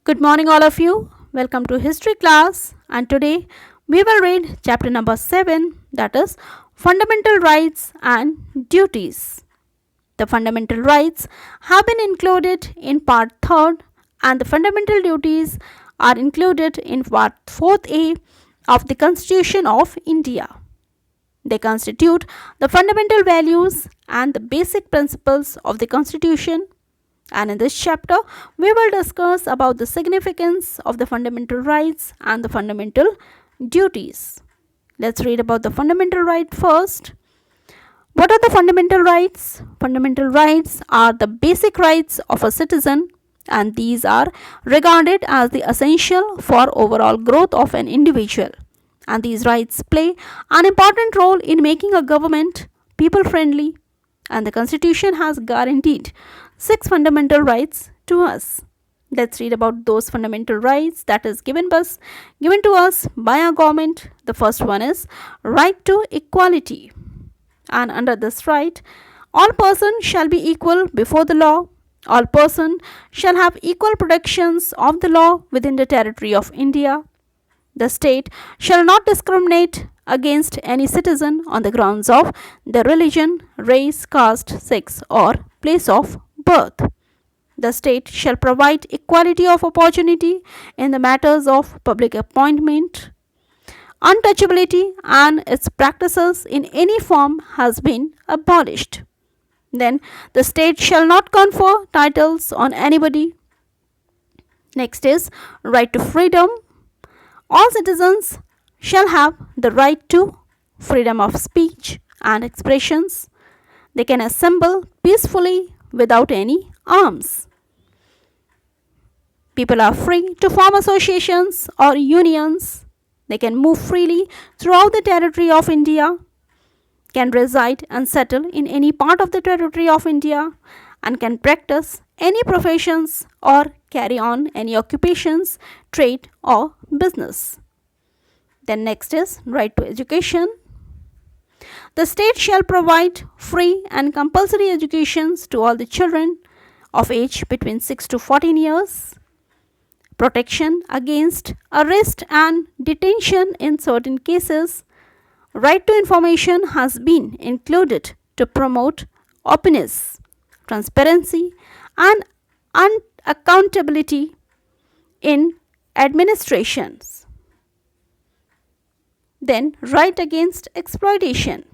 Good morning, all of you. Welcome to history class, and today we will read chapter number 7, that is Fundamental Rights and Duties. The fundamental rights have been included in part 3rd, and the fundamental duties are included in part 4th A of the Constitution of India. They constitute the fundamental values and the basic principles of the Constitution, and in this chapter we will discuss about the significance of the fundamental rights and the fundamental duties. Let's read about the fundamental right first. What are the fundamental rights? Fundamental rights are the basic rights of a citizen, and these are regarded as the essential for overall growth of an individual. And these rights play an important role in making a government people friendly, and the Constitution has guaranteed 6 fundamental rights to us. Let's read about those fundamental rights that is given to us by our government. The first one is right to equality. And under this right, all persons shall be equal before the law. All persons shall have equal protections of the law within the territory of India. The state shall not discriminate against any citizen on the grounds of their religion, race, caste, sex, or place of birth. The state shall provide equality of opportunity in the matters of public appointment. Untouchability and its practices in any form has been abolished. Then the state shall not confer titles on anybody. Next is right to freedom. All citizens shall have the right to freedom of speech and expressions. They can assemble peacefully without any arms. People are free to form associations or unions. They can move freely throughout the territory of India, can reside and settle in any part of the territory of India, and can practice any professions or carry on any occupations, trade, or business. Then next is right to education. The state shall provide free and compulsory educations to all the children of age between 6 to 14 years. Protection against arrest and detention in certain cases. Right to information has been included to promote openness, transparency, and accountability in administrations. Then, right against exploitation.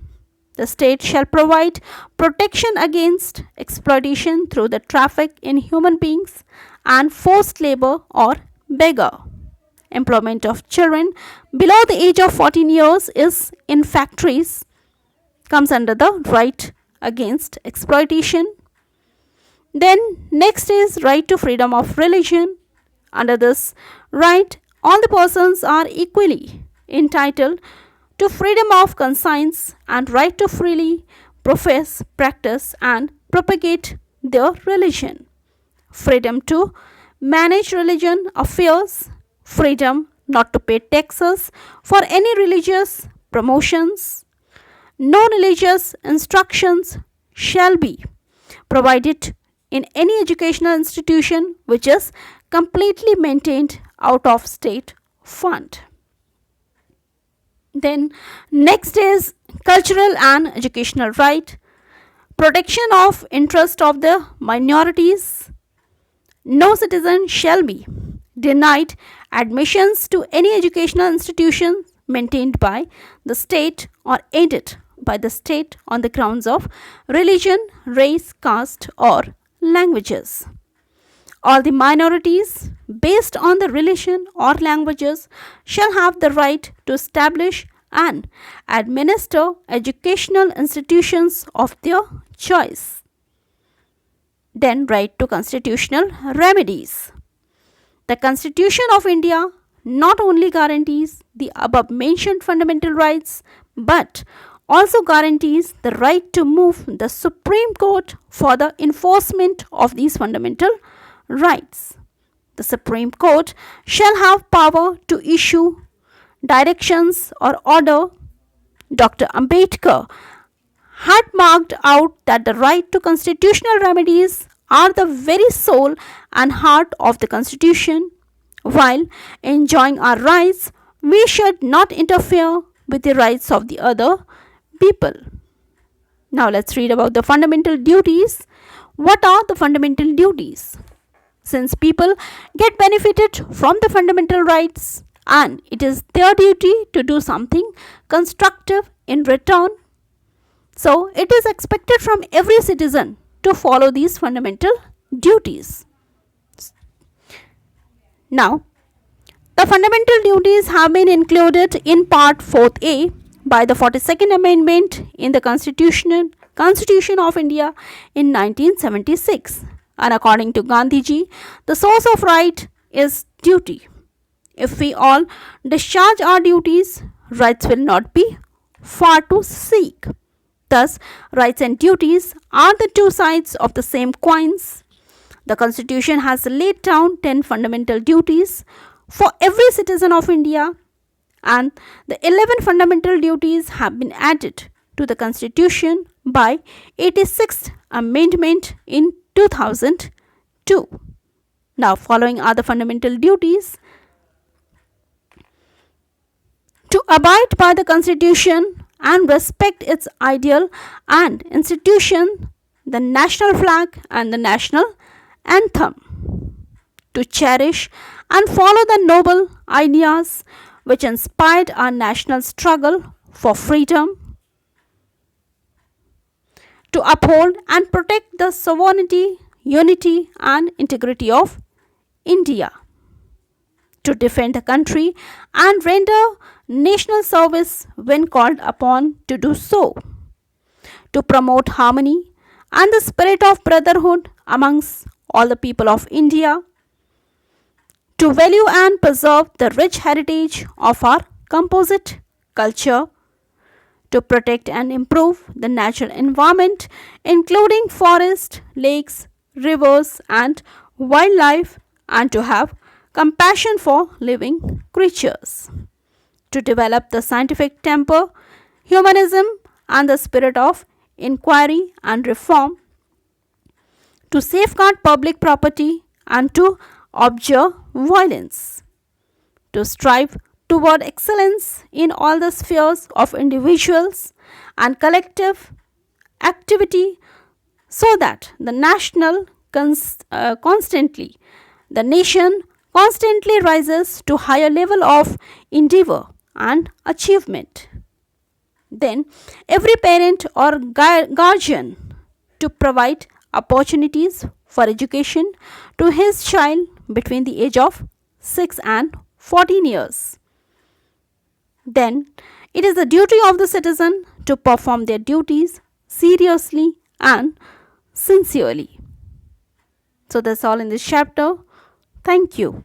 The state shall provide protection against exploitation through the traffic in human beings and forced labor or beggar. Employment of children below the age of 14 years is in factories comes under the right against exploitation. Then next is right to freedom of religion. Under this right, all the persons are equally entitled to freedom of conscience and right to freely profess, practice, and propagate their religion. Freedom to manage religion affairs, freedom not to pay taxes for any religious promotions. No religious instructions shall be provided in any educational institution which is completely maintained out of state fund. Then next is cultural and educational right. Protection of interest of the minorities. No citizen shall be denied admissions to any educational institution maintained by the state or aided by the state on the grounds of religion, race, caste, or languages. All the minorities based on the religion or languages shall have the right to establish and administer educational institutions of their choice. Then right to constitutional remedies. The Constitution of India not only guarantees the above mentioned fundamental rights but also guarantees the right to move the Supreme Court for the enforcement of these fundamental rights. The Supreme Court shall have power to issue directions or order. Dr. Ambedkar had marked out that the right to constitutional remedies are the very soul and heart of the Constitution, While enjoying our rights, we should not interfere with the rights of the other people. Now let's read about the fundamental duties. What are the fundamental duties? Since people get benefited from the fundamental rights and it is their duty to do something constructive in return, so it is expected from every citizen to follow these fundamental duties. Now, the fundamental duties have been included in Part 4A by the 42nd Amendment in the Constitution of India in 1976. And according to Gandhiji, the source of right is duty. If we all discharge our duties, rights will not be far to seek. Thus, rights and duties are the two sides of the same coins. The Constitution has laid down 10 fundamental duties for every citizen of India, and the 11 fundamental duties have been added to the Constitution by 86th Amendment in 2002. Now, following are the fundamental duties: to abide by the Constitution and respect its ideal and institution, the national flag and the national anthem; to cherish and follow the noble ideas which inspired our national struggle for freedom; to uphold and protect the sovereignty, unity, and integrity of India; to defend the country and render national service when called upon to do so; to promote harmony and the spirit of brotherhood amongst all the people of India; to value and preserve the rich heritage of our composite culture; to protect and improve the natural environment, including forests, lakes, rivers, and wildlife, and to have compassion for living creatures; to develop the scientific temper, humanism, and the spirit of inquiry and reform; to safeguard public property and to abjure violence; to strive toward excellence in all the spheres of individuals and collective activity, so that the nation constantly rises to higher level of endeavor and achievement. Then every parent or guardian to provide opportunities for education to his child between the age of 6 and 14 years. Then it is the duty of the citizen to perform their duties seriously and sincerely. So that's all in this chapter. Thank you.